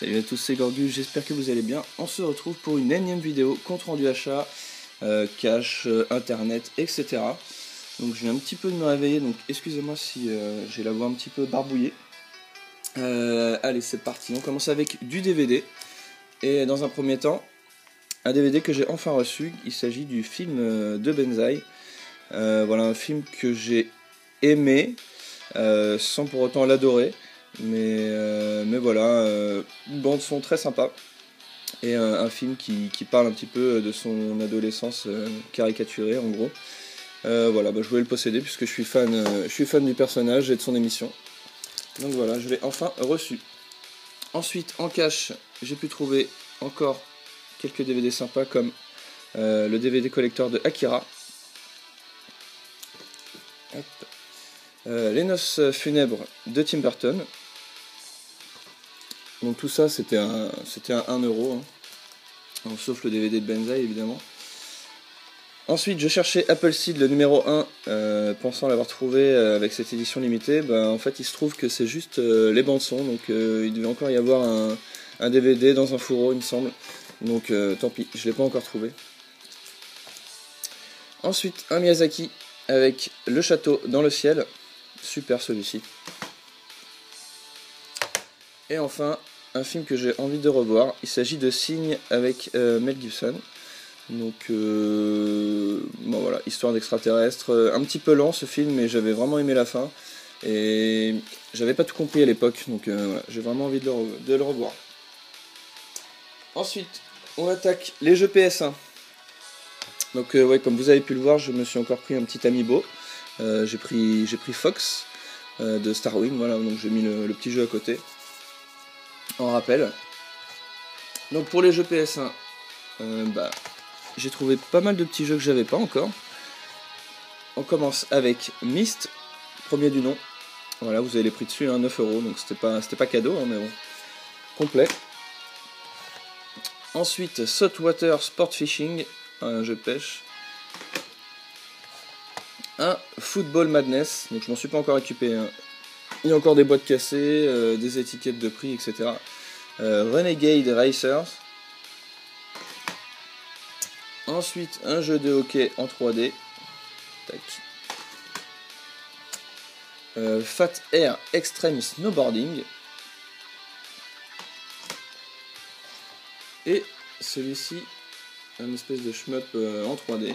Salut à tous, c'est Gorgus, j'espère que vous allez bien. On se retrouve pour une énième vidéo, compte rendu achat, cash, internet, etc. Donc je viens un petit peu de me réveiller, donc excusez-moi si j'ai la voix un petit peu barbouillée. Allez, c'est parti, on commence avec du DVD. Et dans un premier temps, un DVD que j'ai enfin reçu, il s'agit du film de Benzaï. Voilà un film que j'ai aimé, sans pour autant l'adorer. Mais voilà, une bande son très sympa et un film qui parle un petit peu de son adolescence caricaturée en gros. Voilà, je voulais le posséder puisque je suis fan du personnage et de son émission. Donc voilà, je l'ai enfin reçu. Ensuite, en cash, j'ai pu trouver encore quelques DVD sympas comme le DVD collector de Akira. Hop. Les noces funèbres de Tim Burton. Donc tout ça c'était à 1€, hein. Sauf le DVD de Benzaï évidemment. Ensuite je cherchais Appleseed le numéro 1, pensant l'avoir trouvé avec cette édition limitée. En fait il se trouve que c'est juste les bandes son, donc il devait encore y avoir un DVD dans un fourreau il me semble. Donc tant pis, je l'ai pas encore trouvé. Ensuite un Miyazaki avec Le Château dans le ciel, super celui-ci. Et enfin, un film que j'ai envie de revoir, il s'agit de Signe avec Mel Gibson. Donc voilà, histoire d'extraterrestre, un petit peu lent ce film, mais j'avais vraiment aimé la fin. Et j'avais pas tout compris à l'époque, donc voilà, j'ai vraiment envie de le revoir. Ensuite, on attaque les jeux PS1. Donc ouais, comme vous avez pu le voir, je me suis encore pris un petit amiibo. J'ai pris Fox de Starwing, voilà, donc j'ai mis le petit jeu à côté. En rappel. Donc pour les jeux PS1, j'ai trouvé pas mal de petits jeux que j'avais pas encore. On commence avec Myst, premier du nom. Voilà, vous avez les prix dessus, 9€, donc c'était pas cadeau, hein, mais bon, complet. Ensuite, Saltwater Sport Fishing, un jeu de pêche. Un Football Madness, donc je m'en suis pas encore occupé. Hein. Il y a encore des boîtes cassées, des étiquettes de prix, etc. Renegade Racers. Ensuite, un jeu de hockey en 3D. Tac. Fat Air Extreme Snowboarding. Et celui-ci, un espèce de shmup en 3D.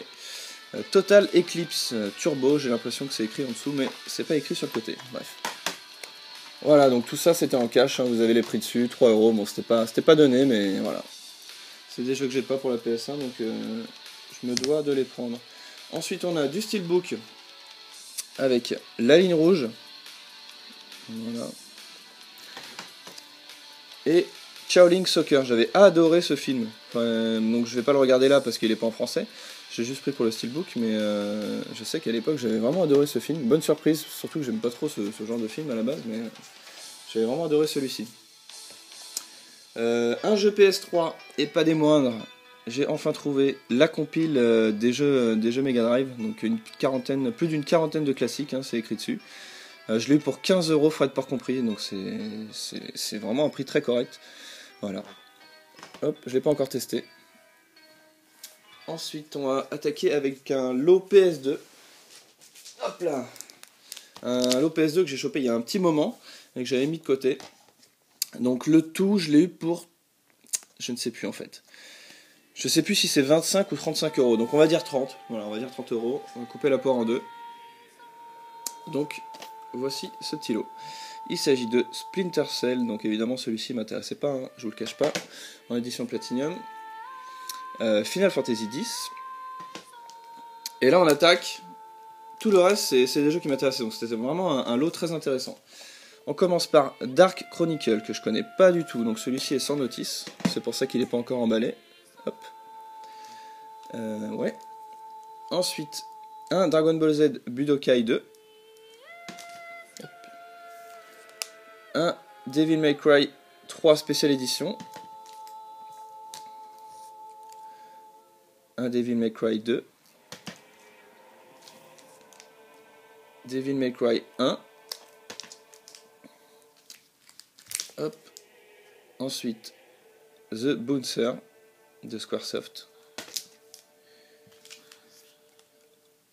Total Eclipse Turbo, j'ai l'impression que c'est écrit en dessous, mais c'est pas écrit sur le côté. Bref. Voilà, donc tout ça c'était en cash, hein, vous avez les prix dessus, 3€. Bon, c'était pas donné, mais voilà. C'est des jeux que j'ai pas pour la PS1, donc je me dois de les prendre. Ensuite, on a du Steelbook avec La Ligne Rouge. Voilà. Et Shaolin Soccer. J'avais adoré ce film. Donc je vais pas le regarder là parce qu'il est pas en français. J'ai juste pris pour le Steelbook, mais je sais qu'à l'époque j'avais vraiment adoré ce film. Bonne surprise, surtout que j'aime pas trop ce genre de film à la base, mais j'avais vraiment adoré celui-ci. Un jeu PS3 et pas des moindres. J'ai enfin trouvé la compile des jeux Mega Drive, donc plus d'une quarantaine de classiques, hein, c'est écrit dessus. Je l'ai eu pour 15€, frais de port compris, donc c'est vraiment un prix très correct. Voilà. Hop, je l'ai pas encore testé. Ensuite, on va attaquer avec un lot PS2. Hop là. Un lot PS2 que j'ai chopé il y a un petit moment et que j'avais mis de côté. Donc le tout, je l'ai eu pour... Je ne sais plus en fait. Je sais plus si c'est 25 ou 35€. Donc on va dire 30. Voilà, on va dire 30€. On va couper la poire en deux. Donc voici ce petit lot. Il s'agit de Splinter Cell. Donc évidemment celui-ci ne m'intéressait pas, hein, je vous le cache pas. En édition Platinum. Final Fantasy X. Et là on attaque. Tout le reste c'est des jeux qui m'intéressaient. Donc c'était vraiment un lot très intéressant. On commence par Dark Chronicle que je connais pas du tout. Donc celui-ci est sans notice. C'est pour ça qu'il n'est pas encore emballé. Hop. Ouais. Ensuite, un Dragon Ball Z Budokai 2. Hop. Un Devil May Cry 3 Special Edition. Un Devil May Cry 2. Devil May Cry 1. Hop. Ensuite, The Bouncer de Squaresoft.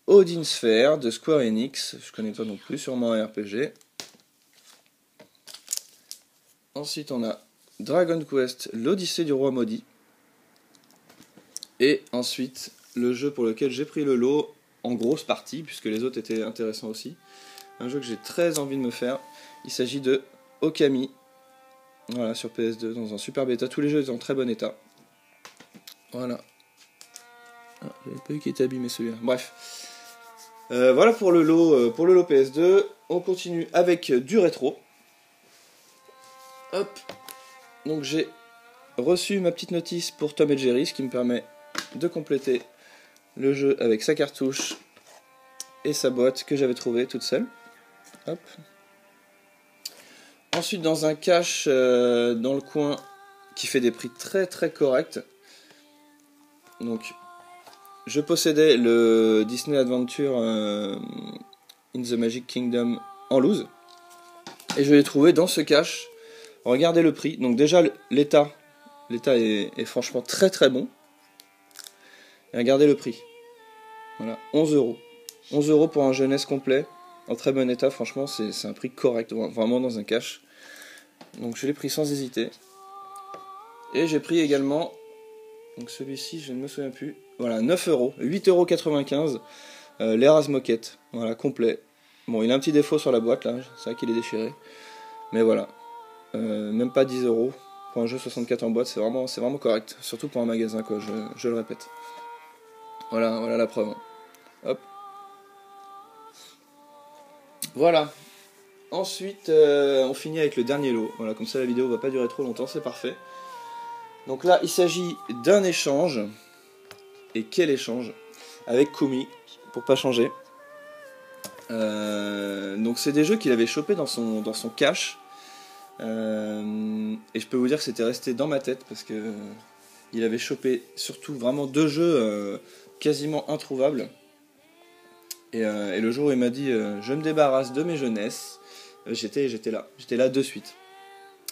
Odin Sphere de Square Enix, je connais pas non plus, sûrement un RPG. Ensuite on a Dragon Quest, l'Odyssée du Roi Maudit. Et ensuite le jeu pour lequel j'ai pris le lot en grosse partie, puisque les autres étaient intéressants aussi. Un jeu que j'ai très envie de me faire. Il s'agit de Okami. Voilà, sur PS2, dans un super bêta. Tous les jeux étaient en très bon état. Voilà. Ah, j'avais pas vu qu'il était abîmé celui-là. Bref. Voilà pour le lot PS2. On continue avec du rétro. Hop. Donc j'ai reçu ma petite notice pour Tom et Jerry, ce qui me permet de compléter le jeu avec sa cartouche et sa boîte que j'avais trouvée toute seule. Hop. Ensuite, dans un cache dans le coin qui fait des prix très très corrects. Donc, je possédais le Disney Adventure in the Magic Kingdom en loose. Et je l'ai trouvé dans ce cache. Regardez le prix. Donc déjà, l'état est franchement très très bon. Et regardez le prix. Voilà, 11 €. 11 € pour un jeunesse complet. En très bon état, franchement, c'est un prix correct. Vraiment dans un cache. Donc je l'ai pris sans hésiter. Et j'ai pris également... Donc celui-ci, je ne me souviens plus. Voilà, 9 €. 8,95 €. L'Eras Moquette. Voilà, complet. Bon, il a un petit défaut sur la boîte, là. C'est vrai qu'il est déchiré. Mais voilà. Même pas 10 €. Pour un jeu 64 en boîte, c'est vraiment correct. Surtout pour un magasin, quoi. Je le répète. Voilà la preuve. Hop. Voilà. Ensuite, on finit avec le dernier lot. Voilà, comme ça la vidéo va pas durer trop longtemps, c'est parfait. Donc là, il s'agit d'un échange. Et quel échange? Avec Kumi, pour pas changer. Donc c'est des jeux qu'il avait chopé dans son cache. Et je peux vous dire que c'était resté dans ma tête parce que il avait chopé surtout vraiment 2 jeux quasiment introuvables. Et le jour où il m'a dit je me débarrasse de mes jeunesses, j'étais là de suite.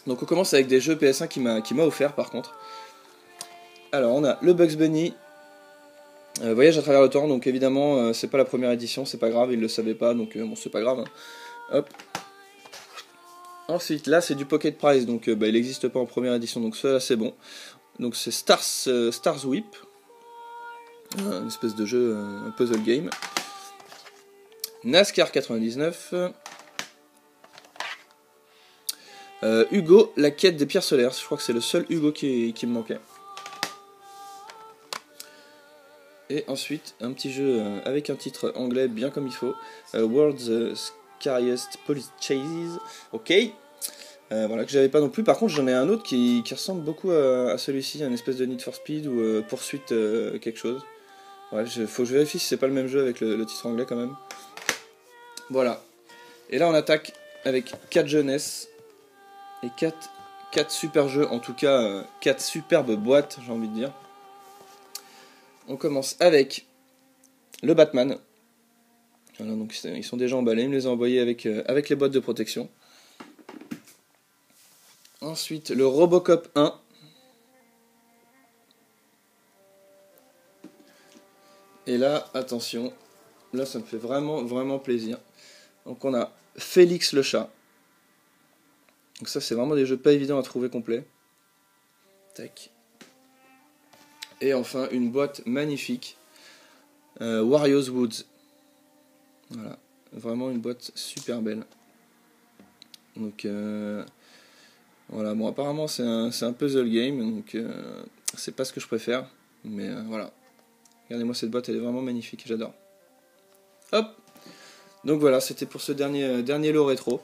Donc on commence avec des jeux PS1 qui m'a offert par contre. Alors on a le Bugs Bunny, Voyage à travers le temps, donc évidemment c'est pas la première édition, c'est pas grave, il le savait pas, donc bon c'est pas grave. Hein. Hop. Ensuite là c'est du Pocket Prize, donc il n'existe pas en première édition, donc ça c'est bon. Donc c'est Stars Whip, une espèce de jeu, un puzzle game. NASCAR 99. Hugo, la quête des pierres solaires. Je crois que c'est le seul Hugo qui me manquait. Et ensuite, un petit jeu avec un titre anglais bien comme il faut. World's Scariest Police Chases. Ok. Voilà, que j'avais pas non plus. Par contre, j'en ai un autre qui ressemble beaucoup à celui-ci. Un espèce de Need for Speed ou poursuite quelque chose. Ouais, faut que je vérifie si c'est pas le même jeu avec le titre anglais quand même. Voilà. Et là, on attaque avec 4 jeunesses. Et 4 super jeux, en tout cas 4 superbes boîtes, j'ai envie de dire. On commence avec le Batman. Voilà, donc ils sont déjà emballés, il me les a envoyés avec les boîtes de protection. Ensuite, le Robocop 1. Et là, attention, là ça me fait vraiment plaisir. Donc on a Félix le chat. Donc ça c'est vraiment des jeux pas évidents à trouver complets. Tac. Et enfin une boîte magnifique. Wario's Woods. Voilà. Vraiment une boîte super belle. Donc voilà, bon apparemment c'est un puzzle game, donc c'est pas ce que je préfère. Mais voilà. Regardez-moi cette boîte, elle est vraiment magnifique, j'adore. Hop. Donc voilà, c'était pour ce dernier lot rétro.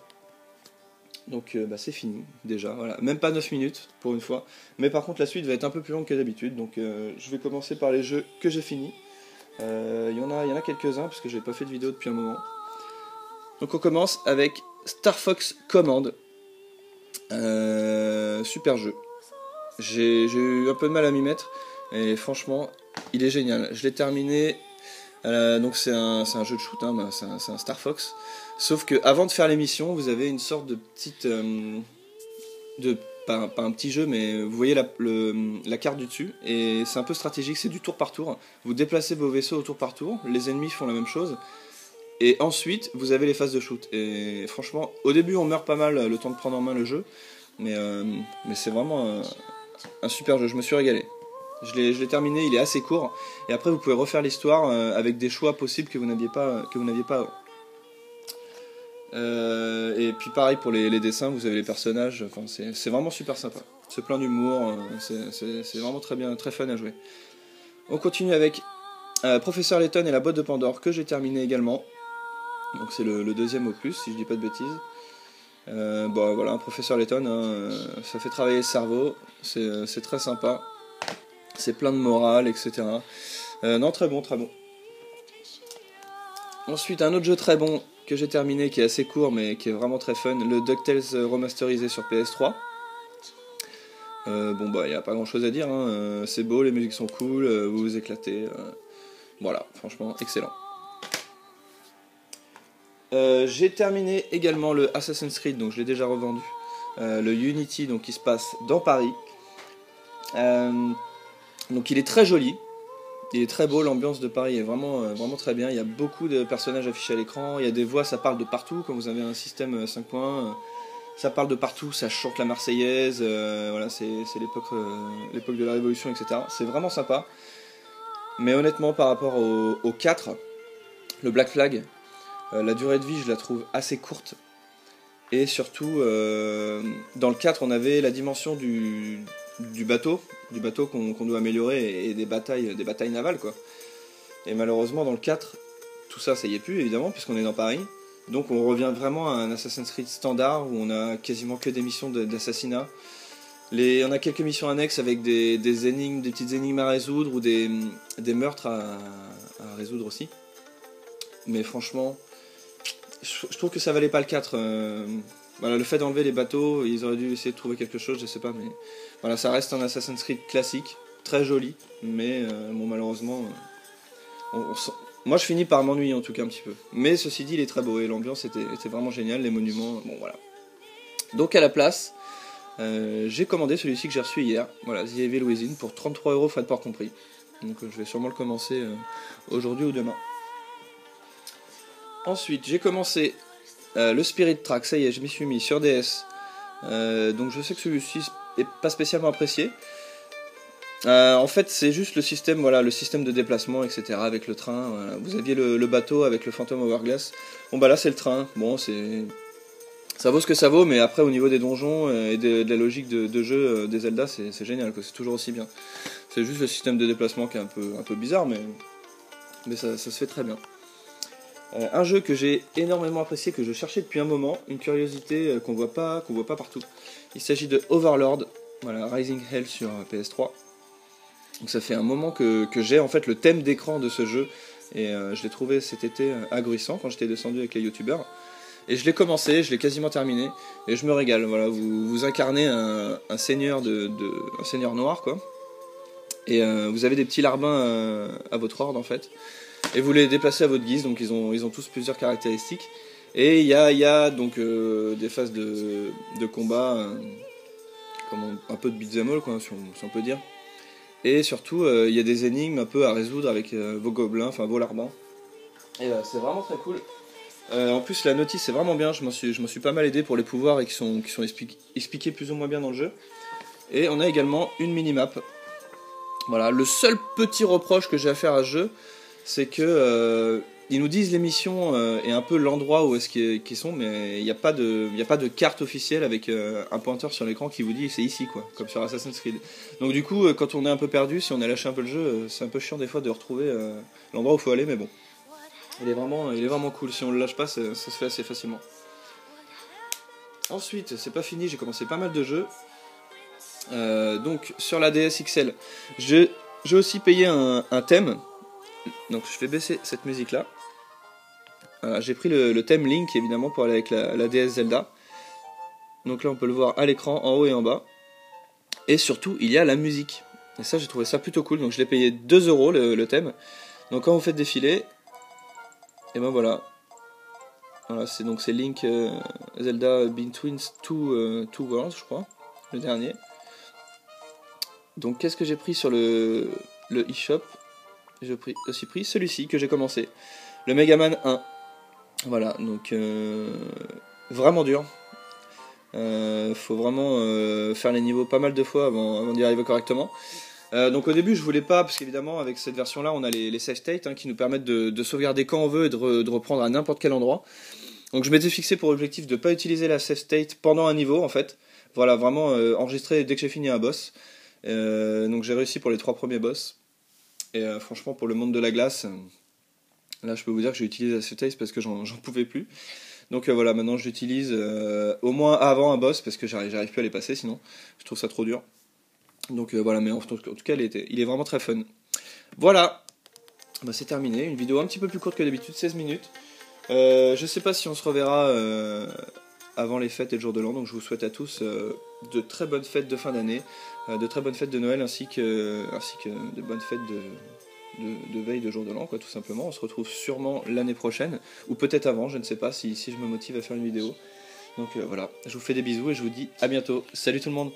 Donc c'est fini déjà, voilà. Même pas 9 minutes pour une fois. Mais par contre la suite va être un peu plus longue que d'habitude. Donc je vais commencer par les jeux que j'ai finis. Il y en a quelques-uns parce que j'ai pas fait de vidéo depuis un moment. Donc on commence avec Star Fox Command. Super jeu. J'ai eu un peu de mal à m'y mettre. Et franchement, il est génial. Je l'ai terminé. Donc c'est un jeu de shoot, hein, c'est un Star Fox. Sauf que avant de faire l'émission, vous avez une sorte de petite pas un petit jeu, mais vous voyez la carte du dessus, et c'est un peu stratégique, c'est du tour par tour. Vous déplacez vos vaisseaux au tour par tour, les ennemis font la même chose, et ensuite vous avez les phases de shoot. Et franchement, au début on meurt pas mal le temps de prendre en main le jeu, mais c'est vraiment un super jeu, je me suis régalé. Je l'ai terminé, il est assez court, et après vous pouvez refaire l'histoire avec des choix possibles que vous n'aviez pas avant. Et puis pareil pour les dessins, vous avez les personnages, enfin, c'est vraiment super sympa. C'est plein d'humour, c'est vraiment très bien, très fun à jouer. On continue avec Professeur Layton et la boîte de Pandore, que j'ai terminé également. Donc c'est le deuxième opus, si je dis pas de bêtises. Bon voilà, Professeur Layton, hein, ça fait travailler le cerveau, c'est très sympa. C'est plein de morale, etc. Non, très bon, très bon. Ensuite, un autre jeu très bon que j'ai terminé, qui est assez court, mais qui est vraiment très fun, le DuckTales remasterisé sur PS3. Bon, bah, il n'y a pas grand chose à dire, hein. C'est beau, les musiques sont cool, vous vous éclatez. Voilà, franchement, excellent. J'ai terminé également le Assassin's Creed, donc je l'ai déjà revendu. Le Unity, donc qui se passe dans Paris. Donc il est très joli, il est très beau, l'ambiance de Paris est vraiment très bien, il y a beaucoup de personnages affichés à l'écran, il y a des voix, ça parle de partout, comme vous avez un système 5 points, ça parle de partout, ça chante la Marseillaise, voilà, c'est l'époque de la Révolution, etc. C'est vraiment sympa, mais honnêtement par rapport au 4, le Black Flag, la durée de vie je la trouve assez courte, et surtout dans le 4 on avait la dimension du bateau qu'on doit améliorer, et des batailles navales quoi. Et malheureusement dans le 4 tout ça y est plus évidemment puisqu'on est dans Paris, donc on revient vraiment à un Assassin's Creed standard où on a quasiment que des missions d'assassinat. On a quelques missions annexes avec des énigmes, des petites énigmes à résoudre ou des meurtres à résoudre aussi, mais franchement je trouve que ça valait pas le 4. Voilà, le fait d'enlever les bateaux, ils auraient dû essayer de trouver quelque chose, je sais pas, mais voilà, ça reste un Assassin's Creed classique, très joli, mais bon, malheureusement, moi je finis par m'ennuyer en tout cas un petit peu. Mais ceci dit, il est très beau et l'ambiance était vraiment géniale, les monuments, bon voilà. Donc à la place, j'ai commandé celui-ci que j'ai reçu hier, voilà, The Evil Within, pour 33€, frais de port compris. Donc je vais sûrement le commencer aujourd'hui ou demain. Ensuite, j'ai commencé le Spirit Track, ça y est, je m'y suis mis sur DS. Donc je sais que celui-ci est pas spécialement apprécié. En fait, c'est juste le système, voilà, le système de déplacement, etc. avec le train. Voilà. Vous aviez le bateau avec le Phantom Hourglass. Bon bah là c'est le train. Bon, ça vaut ce que ça vaut, mais après au niveau des donjons et de la logique de jeu des Zelda, c'est génial, quoi. C'est toujours aussi bien. C'est juste le système de déplacement qui est un peu bizarre, mais ça se fait très bien. Un jeu que j'ai énormément apprécié, que je cherchais depuis un moment, une curiosité qu'on voit pas partout. Il s'agit de Overlord, voilà, Rising Hell sur PS3. Donc ça fait un moment que j'ai en fait le thème d'écran de ce jeu, et je l'ai trouvé cet été ahurissant quand j'étais descendu avec les youtubeurs. Et je l'ai commencé, je l'ai quasiment terminé, et je me régale. Voilà, vous incarnez un seigneur un seigneur noir quoi, et vous avez des petits larbins à votre horde en fait. Et vous les déplacez à votre guise, donc ils ont tous plusieurs caractéristiques. Et il y a donc des phases de combat, comme un peu de beat'em all, quoi, si on peut dire. Et surtout, il y a des énigmes un peu à résoudre avec vos gobelins, enfin vos larbins. Et c'est vraiment très cool. En plus, la notice c'est vraiment bien, je m'en suis pas mal aidé pour les pouvoirs et qui sont expliqués plus ou moins bien dans le jeu. Et on a également une minimap. Voilà, le seul petit reproche que j'ai à faire à ce jeu, c'est que ils nous disent les missions et un peu l'endroit où est-ce qu'ils sont, mais il n'y a pas de carte officielle avec un pointeur sur l'écran qui vous dit c'est ici quoi, comme sur Assassin's Creed. Donc du coup, quand on est un peu perdu, si on a lâché un peu le jeu, c'est un peu chiant des fois de retrouver l'endroit où il faut aller, mais bon, il est vraiment cool. Si on le lâche pas, ça se fait assez facilement. Ensuite, c'est pas fini, j'ai commencé pas mal de jeux. Donc sur la DS XL, j'ai aussi payé un thème. Donc je vais baisser cette musique là. Voilà, j'ai pris le thème Link évidemment pour aller avec la DS Zelda. Donc là on peut le voir à l'écran en haut et en bas. Et surtout il y a la musique. Et ça j'ai trouvé ça plutôt cool. Donc je l'ai payé 2€ le thème. Donc quand vous faites défiler, et ben voilà. Voilà, c'est Link Zelda Between Two Worlds je crois. le dernier. Donc qu'est-ce que j'ai pris sur le eShop? J'ai aussi pris celui-ci que j'ai commencé, le Megaman 1. Voilà, donc vraiment dur. Faut vraiment faire les niveaux pas mal de fois avant d'y arriver correctement. Donc au début je voulais pas, parce qu'évidemment avec cette version là on a les save states qui nous permettent de sauvegarder quand on veut et de reprendre à n'importe quel endroit. Donc je m'étais fixé pour objectif de ne pas utiliser la save state pendant un niveau en fait. Voilà, vraiment enregistrer dès que j'ai fini un boss. Donc j'ai réussi pour les 3 premiers boss. Et franchement pour le monde de la glace, là je peux vous dire que j'ai utilisé la save state parce que j'en pouvais plus. Donc voilà, maintenant je l'utilise au moins avant un boss parce que j'arrive plus à les passer sinon. Je trouve ça trop dur. Donc voilà, mais en tout cas il est vraiment très fun. Voilà, bah, c'est terminé. Une vidéo un petit peu plus courte que d'habitude, 16 minutes. Je sais pas si on se reverra avant les fêtes et le jour de l'an, donc je vous souhaite à tous de très bonnes fêtes de fin d'année, de très bonnes fêtes de Noël ainsi que de bonnes fêtes de veille de jour de l'an, quoi, tout simplement. On se retrouve sûrement l'année prochaine, ou peut-être avant, je ne sais pas si je me motive à faire une vidéo. Donc voilà, je vous fais des bisous et je vous dis à bientôt. Salut tout le monde!